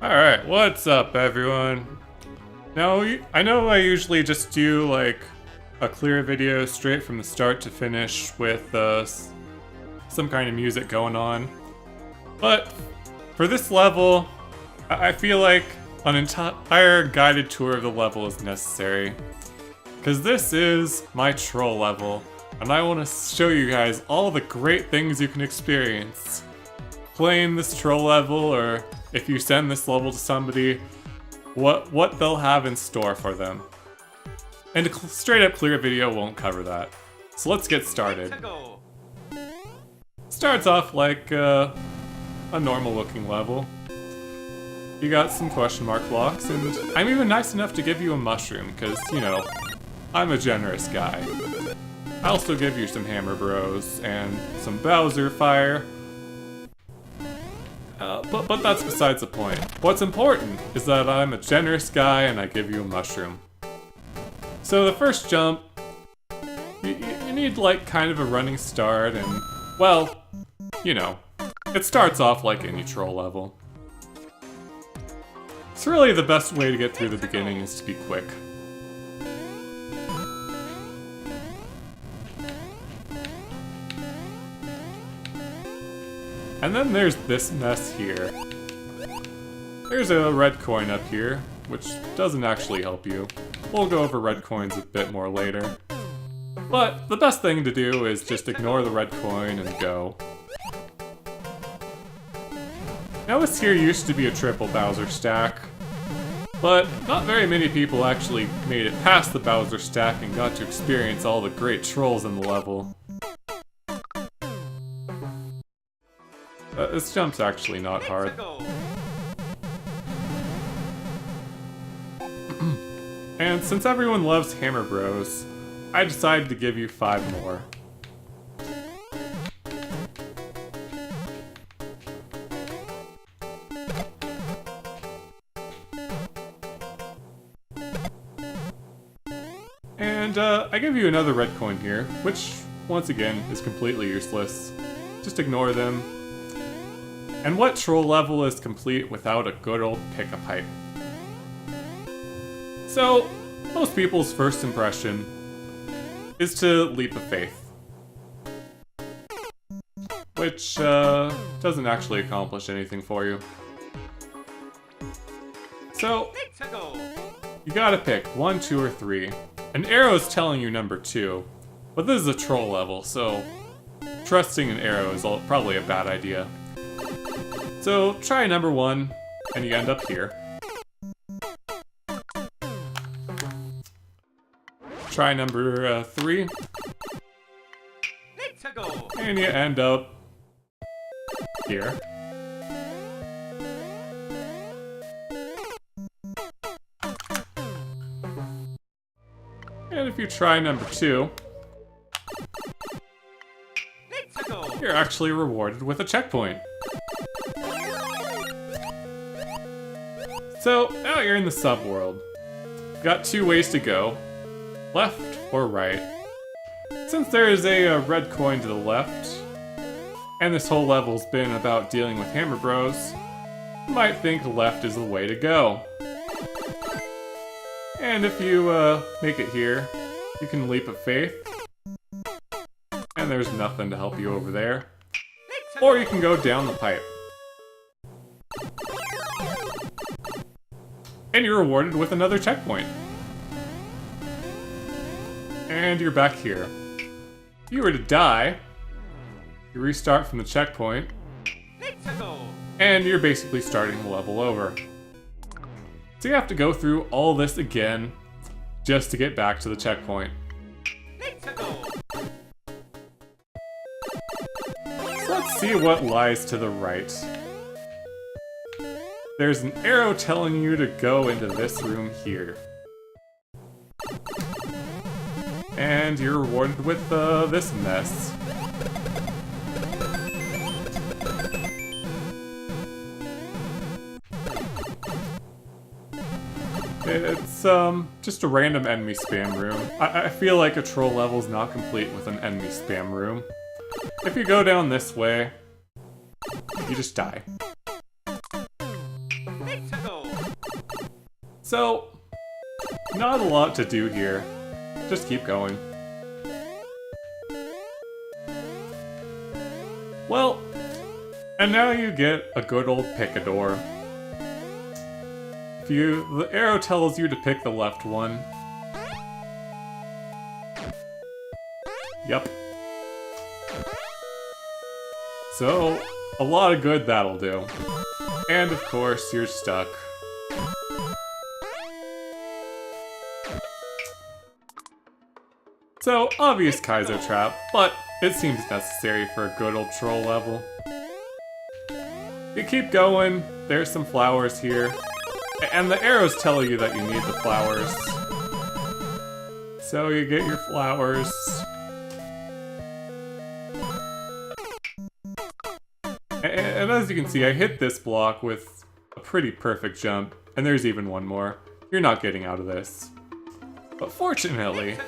Alright, what's up everyone? Now, I know I usually just do like a clear video straight from the start to finish with some kind of music going on. But for this level, I feel like an entire guided tour of the level is necessary. Because this is my troll level, and I want to show you guys all the great things you can experience playing this troll level, or if you send this level to somebody, what they'll have in store for them. And a straight up clear video won't cover that. So let's get started. Starts off like a normal looking level. You got some question mark blocks, and I'm even nice enough to give you a mushroom, because, you know, I'm a generous guy. I also give you some Hammer Bros and some Bowser Fire. But that's besides the point. What's important is that I'm a generous guy and I give you a mushroom. So the first jump, you need like kind of a running start, and well, you know, it starts off like any troll level. It's really the best way to get through the beginning is to be quick. And then there's this mess here. There's a red coin up here, which doesn't actually help you. We'll go over red coins a bit more later. But the best thing to do is just ignore the red coin and go. Now this here used to be a triple Bowser stack, but not very many people actually made it past the Bowser stack and got to experience all the great trolls in the level. This jump's actually not hard. And since everyone loves Hammer Bros, I decided to give you 5 more. And I give you another red coin here, which once again is completely useless. Just ignore them. And what troll level is complete without a good old pick-a-pipe? So, most people's first impression is to leap of faith. Which, doesn't actually accomplish anything for you. So, you gotta pick 1, 2, or 3. An arrow's telling you number 2, but this is a troll level, so trusting an arrow is probably a bad idea. So try number 1, and you end up here. Try number 3, and you end up here. And if you try number 2, you're actually rewarded with a checkpoint. So, now you're in the subworld. Got 2 ways to go, left or right. Since there is a red coin to the left, and this whole level's been about dealing with Hammer Bros, you might think left is the way to go. And if you make it here, you can leap of faith, and there's nothing to help you over there. Or you can go down the pipe. And you're rewarded with another checkpoint. And you're back here. If you were to die, you restart from the checkpoint, and you're basically starting the level over. So you have to go through all this again, just to get back to the checkpoint. So let's see what lies to the right. There's an arrow telling you to go into this room here. And you're rewarded with this mess. It's just a random enemy spam room. I feel like a troll level's not complete with an enemy spam room. If you go down this way, you just die. So, not a lot to do here. Just keep going. Well, and now you get a good old picador. The arrow tells you to pick the left one. Yep. So, a lot of good that'll do. And of course, you're stuck. So, obvious Kaizo trap, but it seems necessary for a good old troll level. You keep going, there's some flowers here, and the arrows tell you that you need the flowers. So you get your flowers. And as you can see, I hit this block with a pretty perfect jump, and there's even one more. You're not getting out of this. But fortunately,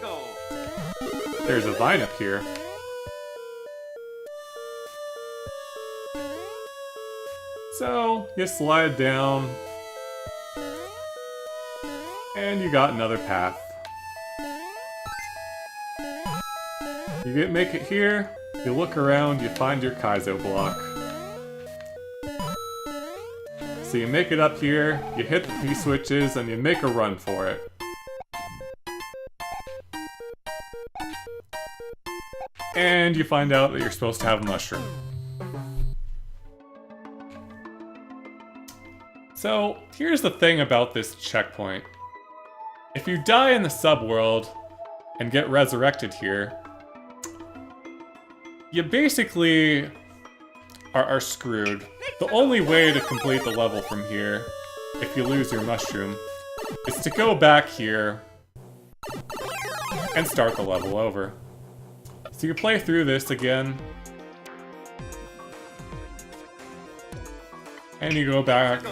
there's a vine up here. So, you slide down, and you got another path. You make it here, you look around, you find your Kaizo block. So you make it up here, you hit the P-switches, and you make a run for it. And you find out that you're supposed to have a mushroom. So, here's the thing about this checkpoint. If you die in the subworld and get resurrected here, you basically are screwed. The only way to complete the level from here, if you lose your mushroom, is to go back here and start the level over. So you play through this again, and you go back.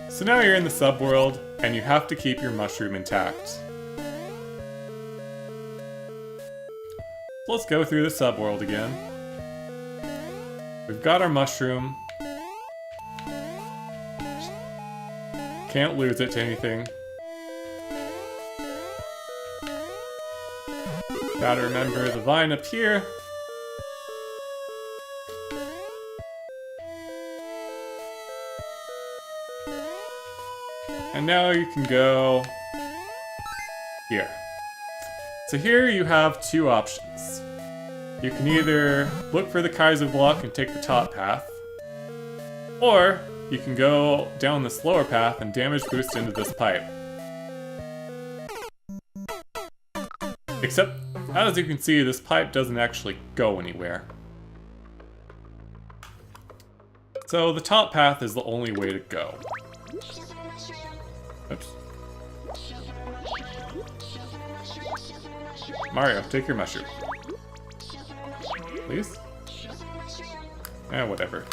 So now you're in the subworld, and you have to keep your mushroom intact. Let's go through the subworld again. We've got our mushroom. Can't lose it to anything. Gotta remember the vine up here. And now you can go here. So here you have two options. You can either look for the Kaizo block and take the top path, or you can go down this lower path and damage boost into this pipe. Except, as you can see, this pipe doesn't actually go anywhere. So the top path is the only way to go. Oops. Mario, take your mushroom. Please? Whatever.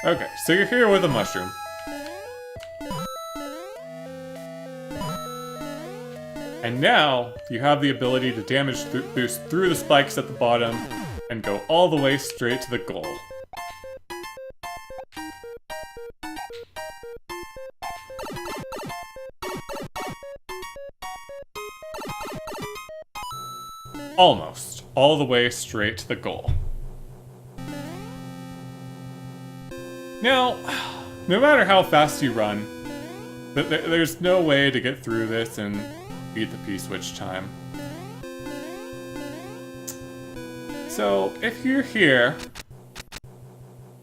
Okay, so you're here with a mushroom. And now, you have the ability to damage boost through the spikes at the bottom and go all the way straight to the goal. Almost. All the way straight to the goal. Now, no matter how fast you run, there's no way to get through this and beat the P-switch time. So, if you're here,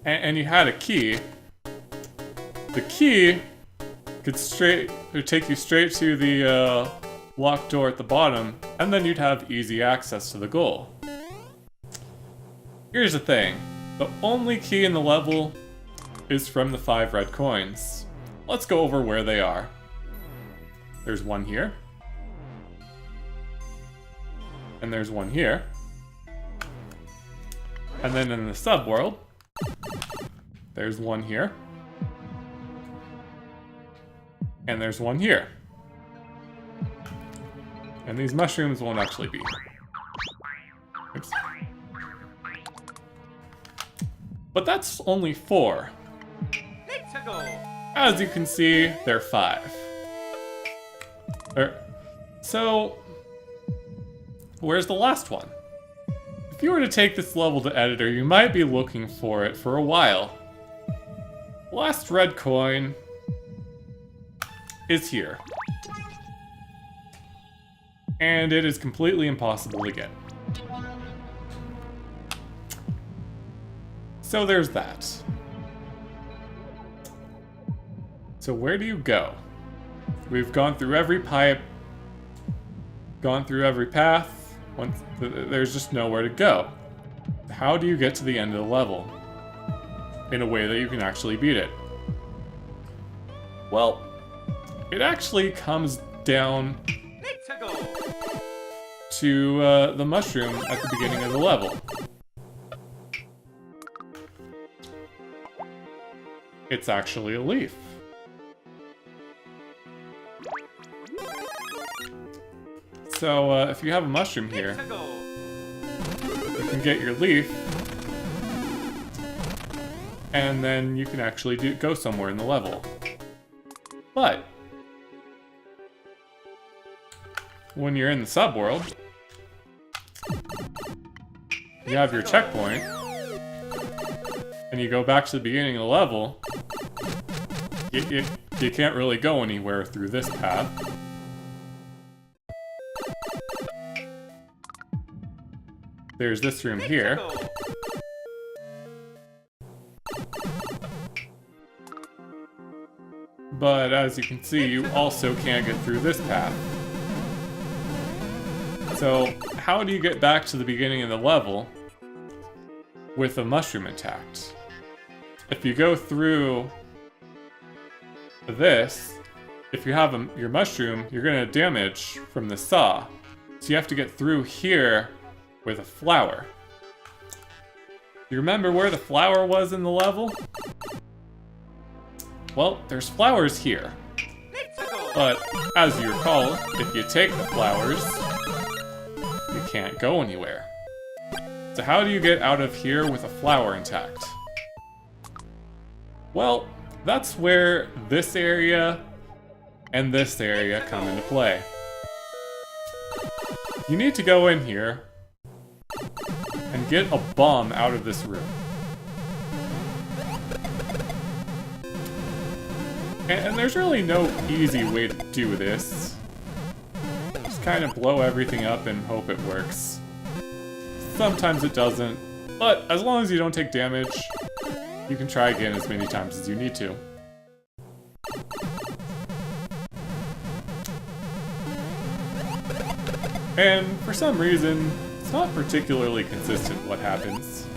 and you had a key, the key could take you straight to the locked door at the bottom, and then you'd have easy access to the goal. Here's the thing, the only key in the level is from the 5 red coins. Let's go over where they are. There's one here. And there's one here. And then in the subworld, there's one here. And there's one here. And these mushrooms won't actually be here. Oops. But that's only 4. As you can see, there are 5. So, where's the last one? If you were to take this level to editor, you might be looking for it for a while. Last red coin is here. And it is completely impossible to get. So there's that. So where do you go? We've gone through every pipe, gone through every path. There's just nowhere to go. How do you get to the end of the level in a way that you can actually beat it? Well, it actually comes down to the mushroom at the beginning of the level. It's actually a leaf. So if you have a mushroom here, you can get your leaf, and then you can actually go somewhere in the level. But when you're in the subworld, you have your checkpoint, and you go back to the beginning of the level, you can't really go anywhere through this path. There's this room here. But as you can see, you also can't get through this path. So, how do you get back to the beginning of the level with a mushroom intact? If you go through this, if you have your mushroom, you're gonna damage from the saw. So you have to get through here with a flower. You remember where the flower was in the level? Well, there's flowers here. But, as you recall, if you take the flowers, you can't go anywhere. So how do you get out of here with a flower intact? Well, that's where this area and this area come into play. You need to go in here and get a bomb out of this room. And there's really no easy way to do this. Just kind of blow everything up and hope it works. Sometimes it doesn't, but as long as you don't take damage, you can try again as many times as you need to. And for some reason, it's not particularly consistent what happens.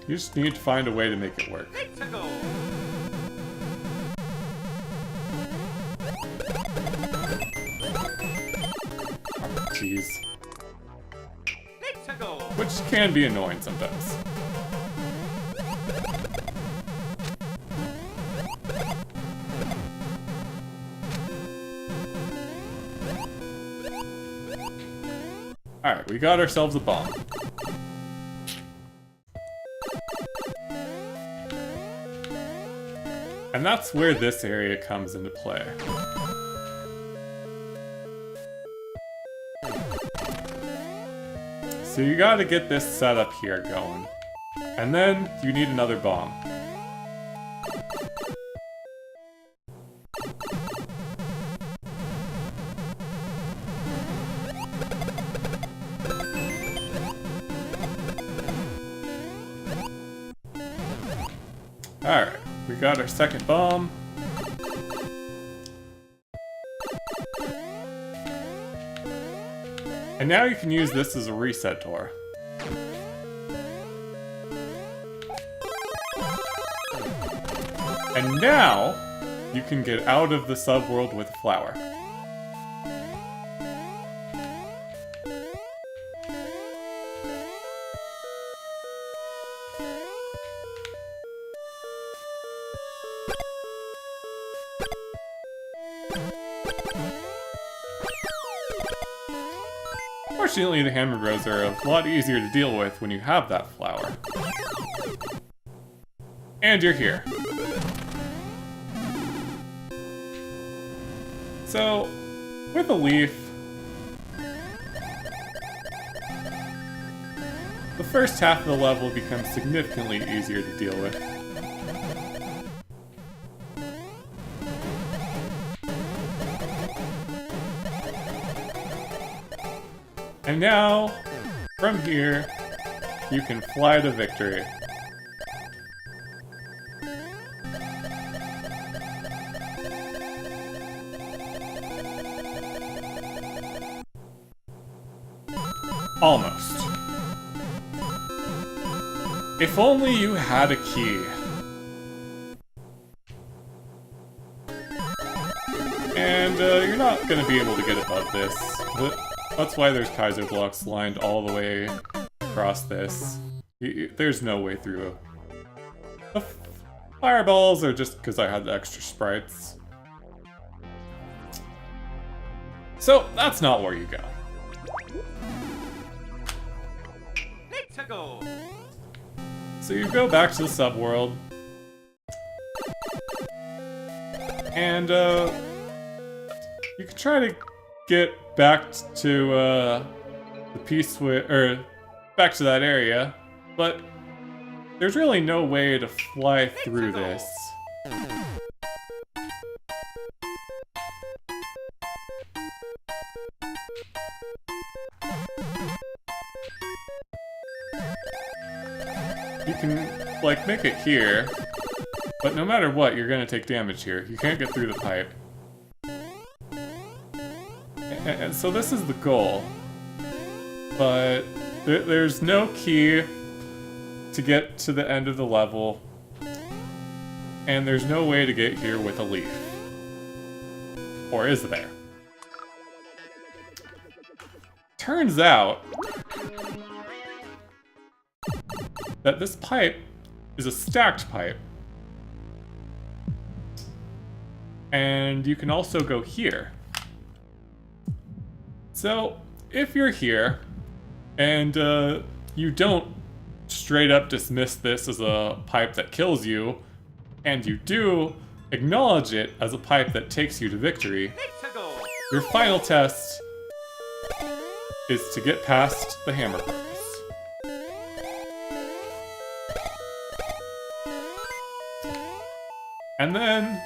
You just need to find a way to make it work. Oh, jeez. Which can be annoying sometimes. Alright, we got ourselves a bomb. And that's where this area comes into play. So you gotta get this setup here going. And then you need another bomb. Alright, we got our second bomb. And now you can use this as a reset door. And now, you can get out of the subworld with a flower. Fortunately, the Hammer Bros are a lot easier to deal with when you have that flower. And you're here. So, with a leaf, the first half of the level becomes significantly easier to deal with. And now, from here, you can fly to victory. Almost. If only you had a key. And you're not gonna be able to get above this. That's why there's Kaiser blocks lined all the way across this. There's no way through. The fireballs are just because I had the extra sprites. So that's not where you go. So you go back to the subworld, and you can try to get back to the or back to that area, but there's really no way to fly through this. You can, like, make it here, but no matter what, you're gonna take damage here. You can't get through the pipe. And so this is the goal, but there's no key to get to the end of the level, and there's no way to get here with a leaf. Or is there? Turns out that this pipe is a stacked pipe. And you can also go here. So, if you're here, and you don't straight up dismiss this as a pipe that kills you, and you do acknowledge it as a pipe that takes you to victory, your final test is to get past the Hammer Bros. And then,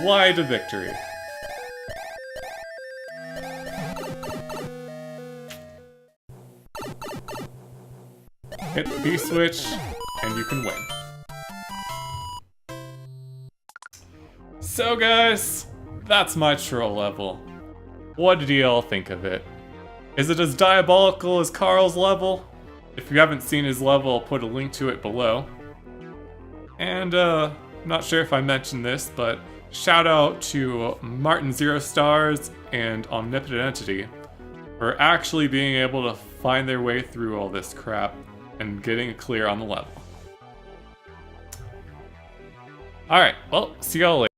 fly to victory. Hit the B switch, and you can win. So guys, that's my troll level. What did y'all think of it? Is it as diabolical as Carl's level? If you haven't seen his level, I'll put a link to it below. And, not sure if I mentioned this, but shout out to Martin Zero Stars and Omnipotent Entity for actually being able to find their way through all this crap and getting clear on the level. Alright, well, see y'all later.